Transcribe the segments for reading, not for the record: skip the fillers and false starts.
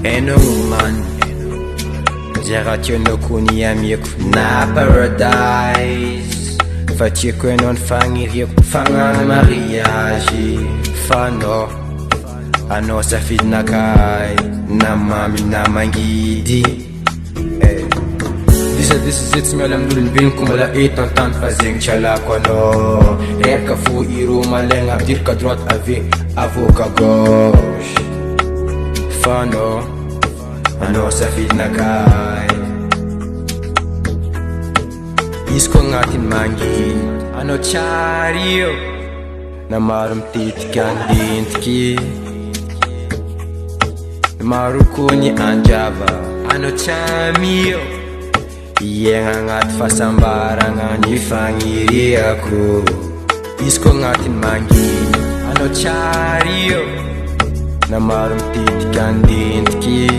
Eno man Jaratio no kuni amieko na paradise Fa tieko enon fanirieko fagnano mariage Fa no Ano safidy nakay Na mami na mangidy Disa zetsy miala amin'olombeloko mbola eto an-tany fa zegny tsy alako anao Reraka fo iro malegna dirika droite ave avoka gauche Fa no Ano safidy nakay Izy ko agnatiny mangidy Ano tsary io Na maro mitetika andentiky Maro koa ny anjava Ano tsamy io Iegna agnaty fahasambaragna ny fagniriako Izy ko agnatiny mangidy Ano tsary io Na maro mitetika andentiky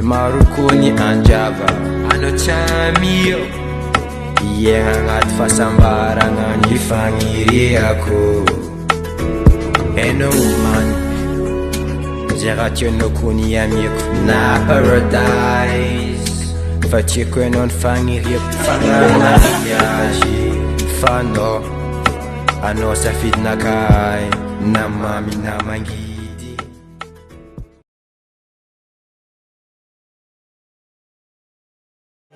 Maro koa ny anjava Ano tsamy io Iegna agnaty fahasambaragna ny fagniriako Eno man Jaratio no kuni amieko na paradise Fa tieko enon fagniriako fagnano mariage Fa no Ano safidy nakay Na mami na mangidy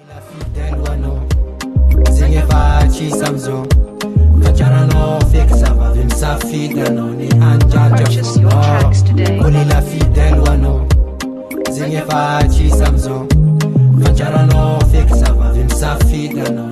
La fidèle ou ano Zegny efa tsisy amizao Fatraranao feky zavavy misafidy anao ny anjajanao Kony la fidèle ou ano Zegny efa tsisy amizao Fatraranao feky zavavy misafidy anao